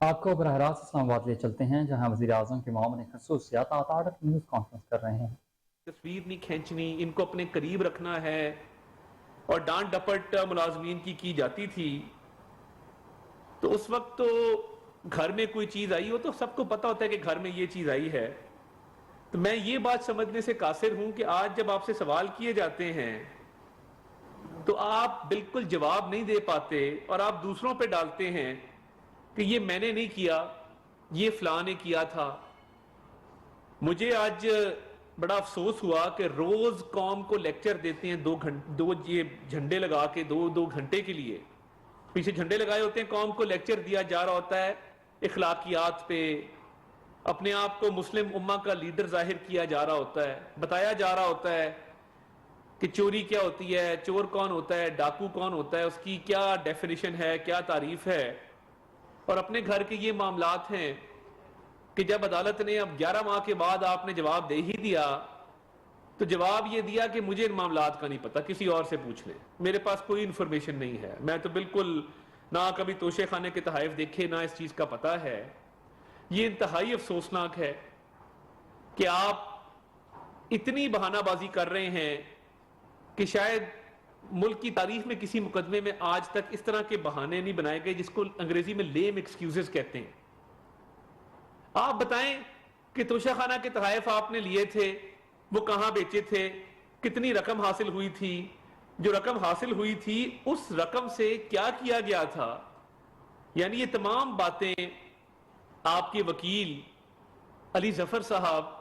आपको बरह रास्त इस्लामाबाद ले चलते हैं जहां वज़ीर-ए-आज़म की मामून ख़ुसूसियत आताड़क न्यूज़ कॉन्फ्रेंस कर रहे हैं। तस्वीर नहीं खींचनी, इनको अपने करीब रखना है और डांट डपट मुलाजमीन की जाती थी। तो उस वक्त तो घर में कोई चीज़ आई हो तो सबको पता होता है कि घर में ये चीज़ आई है। तो मैं ये बात समझने से कासिर हूं कि आज जब आपसे सवाल किए जाते हैं तो आप बिल्कुल जवाब नहीं दे पाते और आप दूसरों पे डालते हैं कि ये मैंने नहीं किया, ये फलां ने किया था। मुझे आज बड़ा अफसोस हुआ कि रोज कौम को लेक्चर देते हैं दो ये झंडे लगा के दो घंटे के लिए पीछे झंडे लगाए होते हैं, कौम को लेक्चर दिया जा रहा होता है इखलाकियात पे, अपने आप को मुस्लिम उम्मा का लीडर जाहिर किया जा रहा होता है, बताया जा रहा होता है कि चोरी क्या होती है, चोर कौन होता है, डाकू कौन होता है, उसकी क्या डेफिनेशन है, क्या तारीफ है। और अपने घर के ये मामलात हैं कि जब अदालत ने अब 11 माह के बाद आपने जवाब दे ही दिया तो जवाब ये दिया कि मुझे इन मामलात का नहीं पता, किसी और से पूछ लें, मेरे पास कोई इंफॉर्मेशन नहीं है, मैं तो बिल्कुल ना कभी तोशे खाने के तहाइफ देखे ना इस चीज का पता है। ये इंतहाई अफसोसनाक है कि आप इतनी बहानाबाजी कर रहे हैं कि शायद मुल्क की तारीख में किसी मुकदमे में आज तक इस तरह के बहाने नहीं बनाए गए जिसको अंग्रेजी में लेम एक्सक्यूजेस कहते हैं। आप बताएं कि तोशाखाना के तहाइफ आपने लिए थे, वो कहां बेचे थे, कितनी रकम हासिल हुई थी, जो रकम हासिल हुई थी उस रकम से क्या किया गया था। यानी ये तमाम बातें आपके वकील अली जफर साहब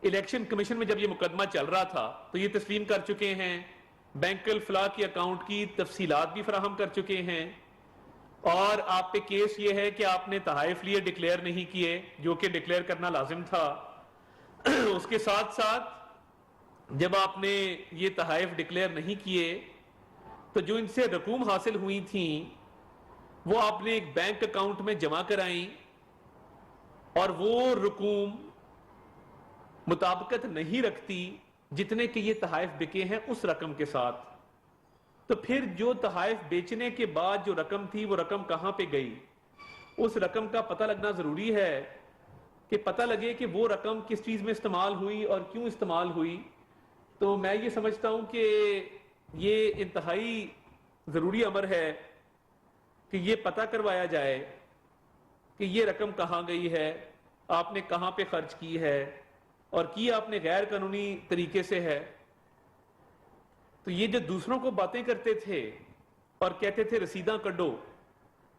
इलेक्शन कमीशन में जब ये मुकदमा चल रहा था तो ये तस्लीम कर चुके हैं, बैंक अल-फलाह के अकाउंट की तफसीलात भी फराहम कर चुके हैं, और आप पे केस ये है कि आपने तहाइफ लिए डिक्लेयर नहीं किए जो कि डिक्लेयर करना लाजिम था। उसके साथ साथ जब आपने ये तहाइफ डिक्लेयर नहीं किए तो जो इनसे रकूम हासिल हुई थी वो आपने एक बैंक अकाउंट में जमा कराई और वो रकूम मुताबिकत नहीं रखती जितने के ये तहाइफ बिके हैं उस रकम के साथ। तो फिर जो तहाइफ बेचने के बाद जो रकम थी वो रकम कहां पे गई, उस रकम का पता लगना जरूरी है कि पता लगे कि वो रकम किस चीज में इस्तेमाल हुई और क्यों इस्तेमाल हुई। तो मैं ये समझता हूं कि ये इंतहाई जरूरी अमर है कि ये पता करवाया जाए कि ये रकम कहां गई है, आपने कहां पे खर्च की है और की आपने गैर कानूनी तरीके से है। तो ये जो दूसरों को बातें करते थे और कहते थे रसीदां कड्डो,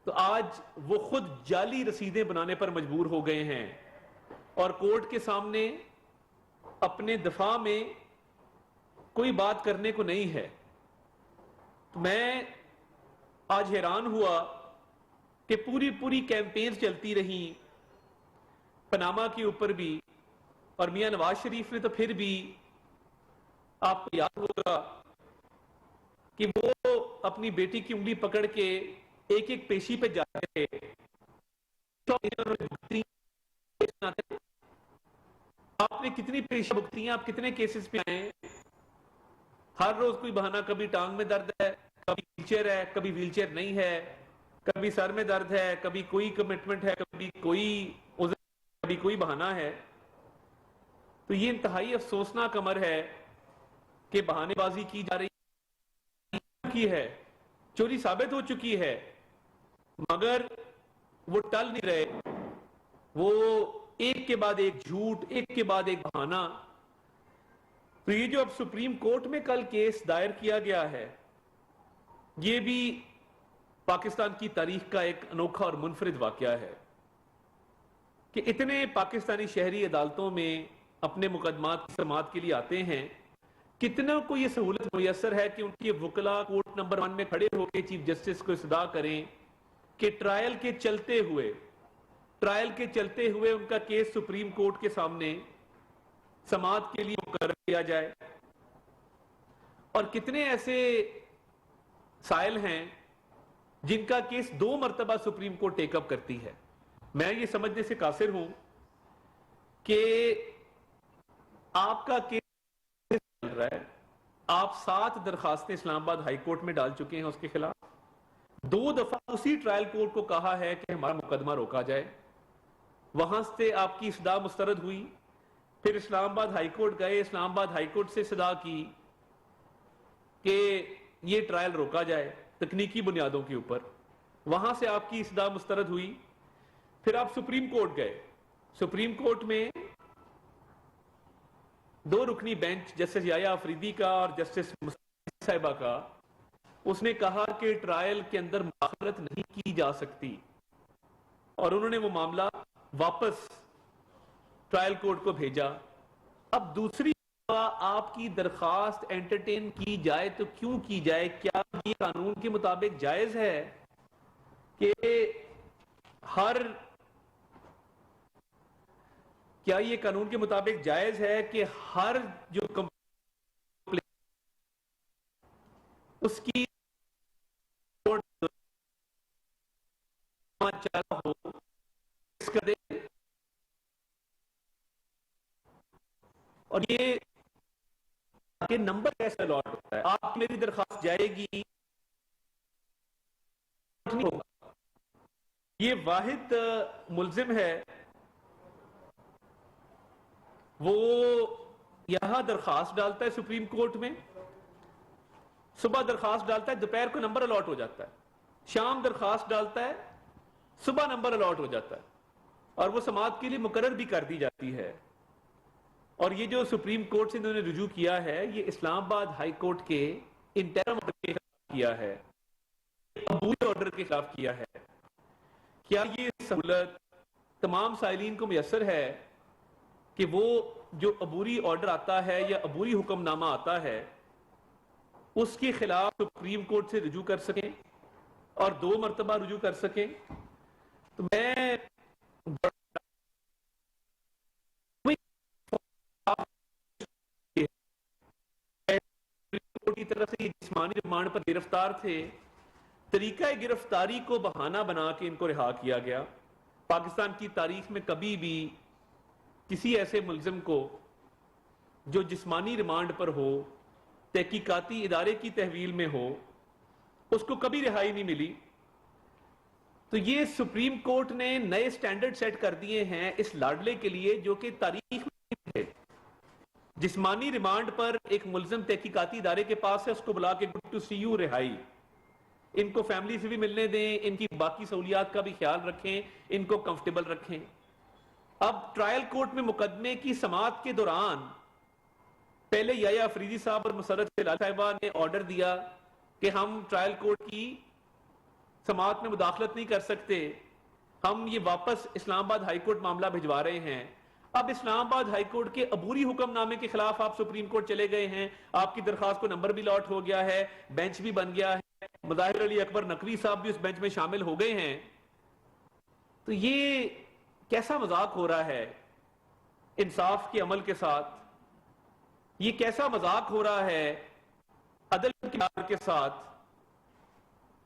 तो आज वो खुद जाली रसीदें बनाने पर मजबूर हो गए हैं और कोर्ट के सामने अपने दफा में कोई बात करने को नहीं है। तो मैं आज हैरान हुआ कि पूरी कैंपेन चलती रही पनामा के ऊपर भी, और मियां नवाज शरीफ ने तो फिर भी, आपको याद होगा कि वो अपनी बेटी की उंगली पकड़ के एक एक पेशी पे जाते थे। आपने कितनी पेशी भुगती हैं, आप कितने केसेस पे आए, हर रोज कोई बहाना, कभी टांग में दर्द है, कभी व्हीलचेयर है, कभी व्हीलचेयर नहीं है, कभी सर में दर्द है, कभी कोई कमिटमेंट है, कभी कोई उज़र, कभी कोई बहाना है। तो ये इंतहाई अफसोसनाक अमर है कि बहानेबाजी की जा रही है, चोरी साबित हो चुकी है, मगर वो टल नहीं रहे, वो एक के बाद एक झूठ, एक के बाद एक बहाना। तो ये जो अब सुप्रीम कोर्ट में कल केस दायर किया गया है, ये भी पाकिस्तान की तारीख का एक अनोखा और मुनफरिद वाकया है कि इतने पाकिस्तानी शहरी अदालतों में अपने मुकदमात की समाअत के लिए आते हैं, कितनों को यह सहूलत मुयसर है कि उनके वकला कोर्ट नंबर 1 में खड़े होकर चीफ जस्टिस को इस्तदा करें कि ट्रायल के चलते हुए उनका केस सुप्रीम कोर्ट के सामने समाअत के लिए मुकर्रर किया जाए। और कितने ऐसे साइल हैं जिनका केस 2 मरतबा सुप्रीम कोर्ट टेकअप करती है। मैं ये समझने से कासिर हूं कि आपका केस चल रहा है, आप 7 दरखास्तें इस्लामाबाद हाई कोर्ट में डाल चुके हैं उसके खिलाफ, 2 دفعہ اسی ٹرائل کورٹ کو کہا ہے کہ ہمارا مقدمہ روکا جائے. وہاں سے آپ کی صدا مسترد ہوئی. پھر اسلام آباد ہائی کورٹ گئے, اسلام آباد ہائی کورٹ سے صدا کی کہ یہ ٹرائل روکا جائے تکنیکی بنیادوں کے اوپر. وہاں سے آپ کی صدا مسترد ہوئی. پھر آپ سپریم کورٹ گئے. سپریم کورٹ میں 2 رکنی بینچ, جسٹس یحییٰ آفریدی کا اور جسٹس صاحبہ کا, اس نے کہا کہ ٹرائل کے اندر مداخلت نہیں کی جا سکتی, اور انہوں نے وہ معاملہ واپس ٹرائل کورٹ کو بھیجا. اب دوسری دفعہ آپ کی درخواست انٹرٹین کی جائے تو کیوں کی جائے؟ کیا یہ قانون کے مطابق جائز ہے کہ کیا یہ قانون کے مطابق جائز ہے کہ ہر جو کمپلین اس کی چلا ہو اس کا دے؟ اور یہ نمبر کیسے الاٹ ہوتا ہے؟ آپ کی میری درخواست جائے گی, نہیں ہوگا. یہ واحد ملزم ہے وہ یہاں درخواست ڈالتا ہے سپریم کورٹ میں, صبح درخواست ڈالتا ہے, دوپہر کو نمبر الاٹ ہو جاتا ہے, شام درخواست ڈالتا ہے, صبح نمبر الاٹ ہو جاتا ہے, اور وہ سماعت کے لیے مقرر بھی کر دی جاتی ہے. اور یہ جو سپریم کورٹ سے انہوں نے رجوع کیا ہے, یہ اسلام آباد ہائی کورٹ کے انٹرم آرڈر کے خلاف کیا ہے, عبوری آرڈر کے خلاف کیا ہے. کیا یہ سہولت تمام سائلین کو میسر ہے کہ وہ جو عبوری آرڈر آتا ہے یا عبوری حکم نامہ آتا ہے اس کے خلاف سپریم کورٹ سے رجوع کر سکیں اور 2 مرتبہ رجوع کر سکیں؟ تو میں کی طرف سے جسمانی ریمانڈ پر گرفتار تھے, طریقہ گرفتاری کو بہانہ بنا کے ان کو رہا کیا گیا. پاکستان کی تاریخ میں کبھی بھی کسی ایسے ملزم کو جو جسمانی ریمانڈ پر ہو, تحقیقاتی ادارے کی تحویل میں ہو, اس کو کبھی رہائی نہیں ملی. تو یہ سپریم کورٹ نے نئے سٹینڈرڈ سیٹ کر دیے ہیں اس لاڈلے کے لیے جو کہ تاریخ میں تھے. جسمانی ریمانڈ پر ایک ملزم تحقیقاتی ادارے کے پاس ہے, اس کو بلا کے گڈ ٹو سی یو, رہائی. ان کو فیملی سے بھی ملنے دیں, ان کی باقی سہولیات کا بھی خیال رکھیں, ان کو کمفرٹیبل رکھیں. اب ٹرائل کورٹ میں مقدمے کی سماعت کے دوران پہلے یحییٰ آفریدی صاحب اور مسرت جلال صاحبہ نے آرڈر دیا کہ ہم ٹرائل کورٹ کی سماعت میں مداخلت نہیں کر سکتے, ہم یہ واپس اسلام آباد ہائی کورٹ معاملہ بھجوا رہے ہیں. اب اسلام آباد ہائی کورٹ کے عبوری حکم نامے کے خلاف آپ سپریم کورٹ چلے گئے ہیں, آپ کی درخواست کو نمبر بھی لاٹ ہو گیا ہے, بینچ بھی بن گیا ہے, مظاہر علی اکبر نقوی صاحب بھی اس بینچ میں شامل ہو گئے ہیں. تو یہ کیسا مذاق ہو رہا ہے انصاف کے عمل کے ساتھ؟ یہ کیسا مذاق ہو رہا ہے عدل کے معیار کے ساتھ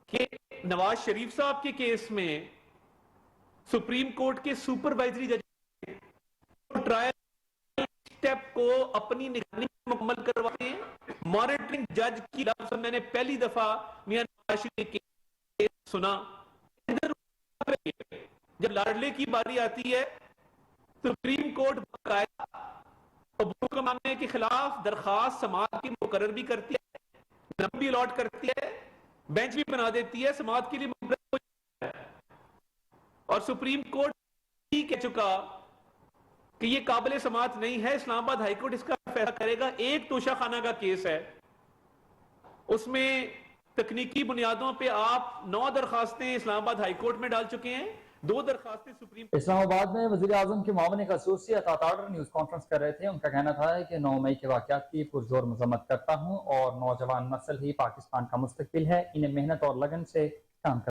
کہ نواز شریف صاحب کے کیس میں سپریم کورٹ کے سپروائزری جج ٹرائل سٹیپ کو اپنی نگرانی مکمل کرواتے ہیں. مانیٹرنگ جج کی لفظ میں نے پہلی دفعہ میاں نواز شریف کے کیس سنا. جب لاڈلے کی باری آتی ہے سپریم کورٹ باقاعدہ عبوری معاملے کے خلاف درخواست سماعت کی مقرر بھی کرتی ہے, نمبر بھی الاٹ کرتی ہے, بینچ بھی بنا دیتی ہے, سماعت کے لیے مقرر ہو جاتا ہے. اور سپریم کورٹ ہی کہہ چکا کہ یہ قابل سماعت نہیں ہے, اسلام آباد ہائی کورٹ اس کا فیصلہ کرے گا. ایک توشہ خانہ کا کیس ہے, اس میں تکنیکی بنیادوں پہ آپ 9 درخواستیں اسلام آباد ہائی کورٹ میں ڈال چکے ہیں, 2 درخواستیں سپریم. اسلام آباد میں وزیر اعظم کے معاون خصوصی عطا آرڈر نیوز کانفرنس کر رہے تھے. ان کا کہنا تھا کہ 9 مئی کے واقعات کی پرزور مذمت کرتا ہوں اور نوجوان نسل ہی پاکستان کا مستقبل ہے, انہیں محنت اور لگن سے کام